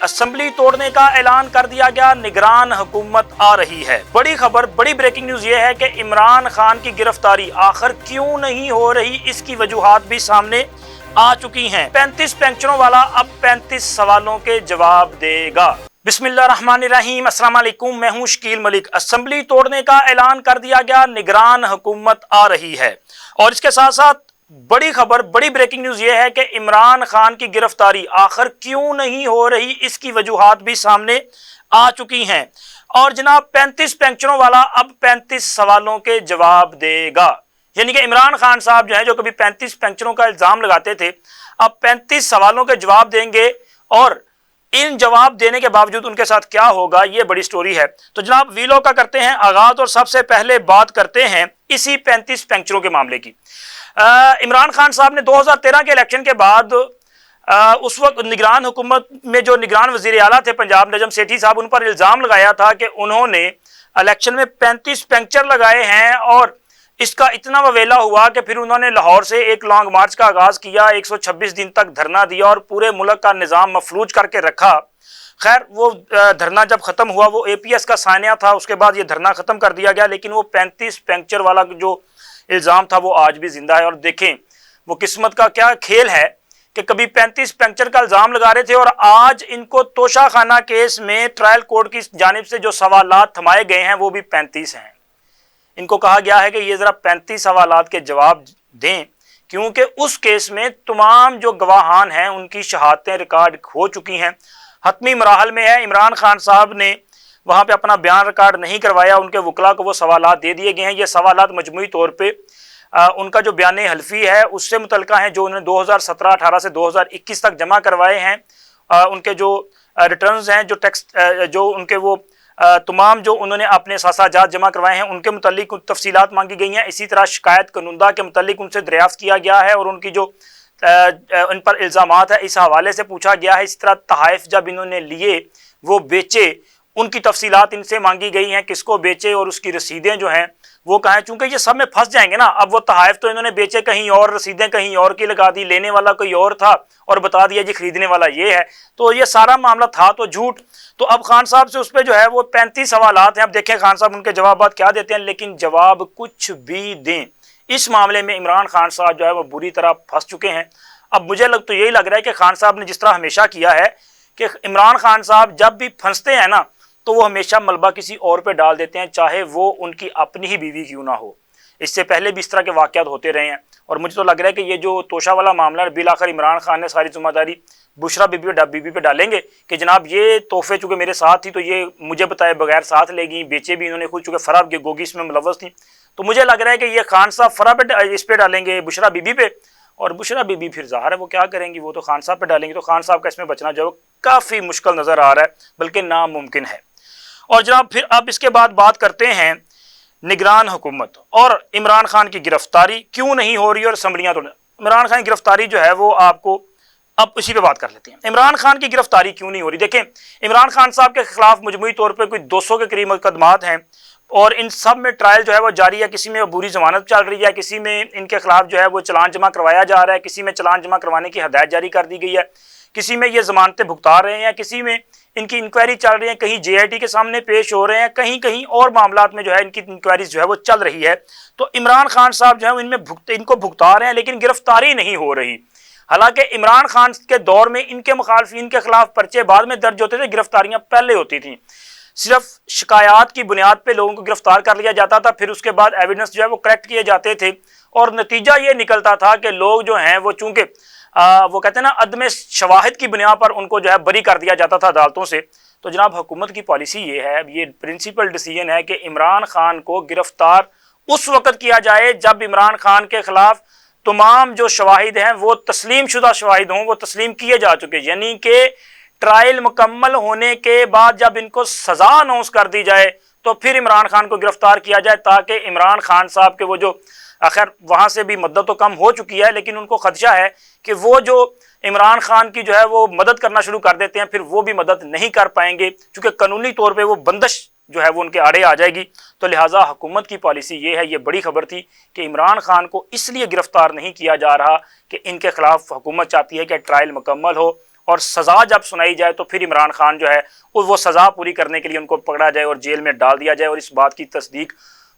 Assembly तोड़ने का ऐलान कर दिया गया, निगरान हुकूमत आ रही है। बड़ी खबर, बड़ी ब्रेकिंग न्यूज ये है कि इमरान खान की गिरफ्तारी आखिर क्यों नहीं हो रही, इसकी वजूहात भी सामने आ चुकी हैं। 35 पेंशनों वाला अब 35 सवालों के जवाब देगा। बिस्मिल्लाहिर्रहमानिर्रहीम, अस्सलाम वालेकुम, मैं हूं शकील मलिक। असम्बली तोड़ने का ऐलान कर दिया गया, निगरान हुकूमत आ रही है। और इसके साथ साथ बड़ी खबर, बड़ी ब्रेकिंग न्यूज ये है कि इमरान खान की गिरफ्तारी आखिर क्यों नहीं हो रही, इसकी वजूहात भी सामने आ चुकी हैं। और जनाब 35 पेंशनों वाला अब 35 सवालों के जवाब देगा। यानी कि इमरान खान साहब जो है, जो कभी 35 पेंशनों का इल्जाम लगाते थे, अब 35 सवालों के जवाब देंगे। और इन जवाब देने के बावजूद उनके साथ क्या होगा, ये बड़ी स्टोरी है। तो जनाब वीलो का करते हैं आगाज और सबसे पहले बात करते हैं इसी 35 पेंशनों के मामले की। इमरान खान साहब ने 2013 के इलेक्शन के बाद उस वक्त निगरान हुकूमत में जो निगरान वजीर आला थे पंजाब, नजम सेठी साहब, उन पर इल्जाम लगाया था कि उन्होंने इलेक्शन में 35 पंक्चर लगाए हैं। और इसका इतना ववेला हुआ कि फिर उन्होंने लाहौर से एक लॉन्ग मार्च का आगाज किया, 126 दिन तक धरना दिया और पूरे मुल्क का निज़ाम मफलूज करके रखा। खैर वो धरना जब खत्म हुआ, वो APS का सानिया था, उसके बाद ये धरना खत्म कर दिया गया। लेकिन वो 35 पंक्चर वाला जो इल्ज़ाम था वो आज भी जिंदा है। और देखें वो किस्मत का क्या खेल है कि कभी 35 पंक्चर का इल्ज़ाम लगा रहे थे और आज इनको तोशाखाना केस में ट्रायल कोर्ट की जानिब से जो सवालात थमाए गए हैं वो भी 35 हैं। इनको कहा गया है कि ये ज़रा 35 सवालात के जवाब दें, क्योंकि उस केस में तमाम जो गवाहान हैं उनकी शहादतें रिकॉर्ड हो चुकी हैं, हतमी मराहल में है। इमरान खान साहब ने वहाँ पे अपना बयान रिकॉर्ड नहीं करवाया, उनके वकला को वो सवालात दे दिए गए हैं। ये सवालात मजमूई तौर पे उनका जो बयान हल्फी है उससे मुतल्लिका हैं, जो उन्होंने 2017-18 से 2021 तक जमा करवाए हैं। उनके जो रिटर्न्स हैं, जो टैक्स जो उनके वो तमाम जो उन्होंने अपने सासाजात जमा करवाए हैं, उनके मुतल्लिक तफसीलात मांगी गई हैं। इसी तरह शिकायत कानूनदा के मुतल्लिक उनसे दरियाफ्त किया गया है और उनकी जो इन पर इल्ज़ामात है इस हवाले से पूछा गया है। इस तरह तहाइफ जब इन्होंने लिए वो बेचे, उनकी तफसीलात इनसे मांगी गई हैं, किसको बेचे और उसकी रसीदें जो हैं वो कहाँ, चूंकि ये सब में फंस जाएंगे ना। अब वो तहाइफ तो इन्होंने बेचे कहीं और, रसीदें कहीं और की लगा दी, लेने वाला कोई और था और बता दिया जी खरीदने वाला ये है, तो ये सारा मामला था तो झूठ। तो अब खान साहब से उस पर जो है वो 35 सवालात हैं। अब देखें खान साहब उनके जवाब क्या देते हैं, लेकिन जवाब कुछ भी दें, इस मामले में इमरान खान साहब जो है वो बुरी तरह फंस चुके हैं। अब मुझे तो यही लग रहा है कि खान साहब ने जिस तरह हमेशा किया है कि इमरान खान साहब जब भी फंसते हैं ना तो वो हमेशा मलबा किसी और पे डाल देते हैं, चाहे वो उनकी अपनी ही बीवी क्यों ना हो। इससे पहले भी इस तरह के वाक़यात होते रहे हैं। और मुझे तो लग रहा है कि ये जो तोशा वाला मामला है, बिल आखिर इमरान खान ने सारी जिम्मेदारी बुशरा बीबी पे डालेंगे कि जनाब ये तोहफे चूँकि मेरे साथ थी तो ये मुझे बताए बगैर साथ ले गई, बेचे भी इन्होंने खुद, चूँकि फराह गोगी इसमें मुलव्वस थी। तो मुझे लग रहा है कि ये खान साहब फराह पे इस पे डालेंगे, बुशरा बीबी पे, और बुशरा बीबी फिर ज़ाहिर है वो क्या करेंगी, वो तो खान साहब पे डालेंगे। तो खान साहब का इसमें बचना जो है काफ़ी मुश्किल नज़र आ रहा है, बल्कि नामुमकिन है। और जनाब फिर अब इसके बाद बात करते हैं निगरान हुकूमत और इमरान खान की गिरफ्तारी क्यों नहीं हो रही और असम्बलियाँ तोड़ने। इमरान खान की गिरफ्तारी जो है वो आपको अब इसी पे बात कर लेते हैं। इमरान खान की गिरफ्तारी क्यों नहीं हो रही। देखें इमरान खान साहब के खिलाफ मजमूई तौर पर कोई 200 के करीब मुकदमात हैं और इन सब में ट्रायल जो है वो जारी है। किसी में अबूरी जमानत चल रही है, किसी में इनके खिलाफ जो है वो चलान जमा करवाया जा रहा है, किसी में चलान जमा करवाने की हदायत जारी कर दी गई है, किसी में ये जमानतें भुगता रहे हैं, किसी में इनकी इंक्वायरी चल रही है, कहीं JIT के सामने पेश हो रहे हैं, कहीं कहीं और मामलात में जो है इनकी इंक्वायरीज जो है वो चल रही है। तो इमरान खान साहब जो है इनमें इनको भुगता रहे हैं, लेकिन गिरफ्तारी नहीं हो रही। हालांकि इमरान खान के दौर में इनके मुखालफिन के खिलाफ पर्चे बाद में दर्ज होते थे, गिरफ्तारियां पहले होती थी। सिर्फ शिकायत की बुनियाद पे लोगों को गिरफ्तार कर लिया जाता था, फिर उसके बाद एविडेंस जो है वो करेक्ट किए जाते थे और नतीजा ये निकलता था कि लोग जो हैं वो चूंकि वो कहते हैं ना अदम शवाहिद की बुनियाद पर उनको जो है बरी कर दिया जाता था अदालतों से। तो जनाब हुकूमत की पॉलिसी ये है, ये प्रिंसिपल डिसीजन है कि इमरान खान को गिरफ्तार उस वक्त किया जाए जब इमरान खान के खिलाफ तमाम जो शवाहिद हैं वो तस्लीम शुदा शवाहिद हों, वो तस्लीम किए जा चुके, यानी कि ट्रायल मुकम्मल होने के बाद जब इनको सजा अनाउंस कर दी जाए तो फिर इमरान खान को गिरफ्तार किया जाए, ताकि इमरान खान साहब के वो जो आखिर वहाँ से भी मदद तो कम हो चुकी है, लेकिन उनको खदशा है कि वो जो इमरान खान की जो है वो मदद करना शुरू कर देते हैं, फिर वो भी मदद नहीं कर पाएंगे क्योंकि कानूनी तौर पे वो बंदिश जो है वो उनके आड़े आ जाएगी। तो लिहाजा हुकूमत की पॉलिसी ये है, ये बड़ी खबर थी कि इमरान खान को इसलिए गिरफ्तार नहीं किया जा रहा कि इनके खिलाफ हुकूमत चाहती है कि ट्रायल मुकम्मल हो اور سزا جب سنائی جائے تو پھر عمران خان جو ہے وہ سزا پوری کرنے کے لیے ان کو پکڑا جائے اور جیل میں ڈال دیا جائے، اور اس بات کی تصدیق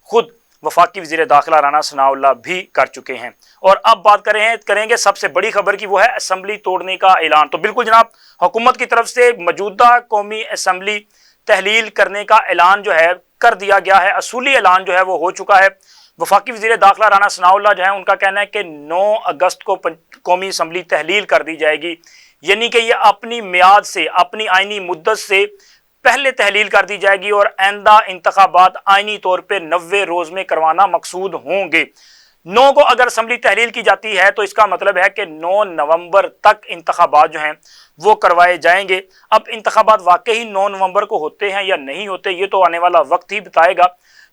خود وفاقی وزیر داخلہ رانا ثناء اللہ بھی کر چکے ہیں۔ اور اب بات کریں گے سب سے بڑی خبر کی، وہ ہے اسمبلی توڑنے کا اعلان۔ تو بالکل جناب، حکومت کی طرف سے موجودہ قومی اسمبلی تحلیل کرنے کا اعلان جو ہے کر دیا گیا ہے، اصولی اعلان جو ہے وہ ہو چکا ہے۔ وفاقی وزیر داخلہ رانا ثناء اللہ جو ہے، ان کا کہنا ہے کہ 9 اگست کو قومی اسمبلی تحلیل کر دی جائے گی، یعنی کہ یہ اپنی میعاد سے، اپنی آئینی مدت سے پہلے تحلیل کر دی جائے گی، اور آئندہ انتخابات آئینی طور پہ 90 روز میں کروانا مقصود ہوں گے۔ 9 کو اگر اسمبلی تحلیل کی جاتی ہے تو اس کا مطلب ہے کہ 9 نومبر تک انتخابات جو ہیں وہ کروائے جائیں گے۔ اب انتخابات واقعی 9 نومبر کو ہوتے ہیں یا نہیں ہوتے، یہ تو آنے والا وقت ہی بتائے گا،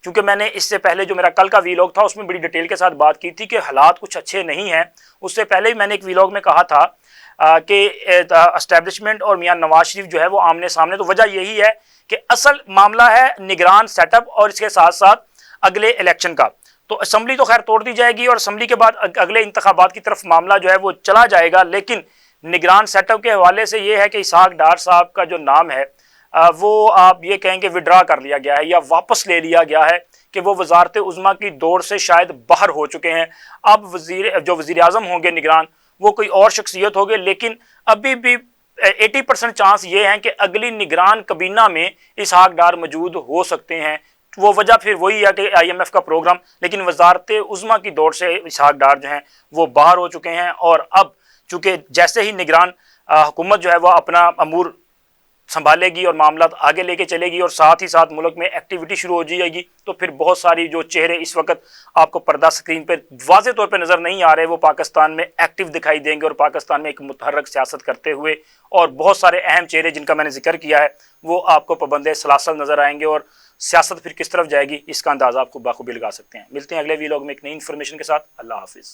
کیونکہ میں نے اس سے پہلے جو میرا کل کا ویلاگ تھا اس میں بڑی ڈیٹیل کے ساتھ بات کی تھی کہ حالات کچھ اچھے نہیں ہیں۔ اس سے پہلے بھی میں نے ایک ویلاگ میں کہا تھا کہ اسٹیبلشمنٹ اور میاں نواز شریف جو ہے وہ آمنے سامنے، تو وجہ یہی ہے کہ اصل معاملہ ہے نگران سیٹ اپ اور اس کے ساتھ ساتھ اگلے الیکشن کا۔ تو اسمبلی تو خیر توڑ دی جائے گی اور اسمبلی کے بعد اگلے انتخابات کی طرف معاملہ جو ہے وہ چلا جائے گا، لیکن نگران سیٹ اپ کے حوالے سے یہ ہے کہ اسحاق ڈار صاحب کا جو نام ہے وہ آپ یہ کہیں کہ وڈرا کر لیا گیا ہے یا واپس لے لیا گیا ہے، کہ وہ وزارت عظمیٰ کی دوڑ سے شاید باہر ہو چکے ہیں۔ اب جو وزیر اعظم ہوں گے نگران، وہ کوئی اور شخصیت ہوگی، لیکن ابھی بھی 80% چانس یہ ہیں کہ اگلی نگران کابینہ میں اسحاق ڈار موجود ہو سکتے ہیں۔ وہ وجہ پھر وہی ہے کہ IMF کا پروگرام، لیکن وزارت عظمیٰ کی دوڑ سے اسحاق ڈار جو ہیں وہ باہر ہو چکے ہیں، اور اب چونکہ جیسے ہی نگران حکومت جو ہے وہ اپنا امور سنبھالے گی اور معاملات آگے لے کے چلے گی اور ساتھ ہی ساتھ ملک میں ایکٹیویٹی شروع ہو جائے گی، تو پھر بہت ساری جو چہرے اس وقت آپ کو پردہ سکرین پہ واضح طور پہ نظر نہیں آ رہے، وہ پاکستان میں ایکٹیو دکھائی دیں گے اور پاکستان میں ایک متحرک سیاست کرتے ہوئے، اور بہت سارے اہم چہرے جن کا میں نے ذکر کیا ہے وہ آپ کو پابند سلاسل نظر آئیں گے، اور سیاست پھر کس طرف جائے گی اس کا اندازہ آپ کو بخوبی لگا سکتے ہیں۔ ملتے ہیں اگلے ویلاگ میں ایک نئی انفارمیشن کے ساتھ۔ اللہ حافظ۔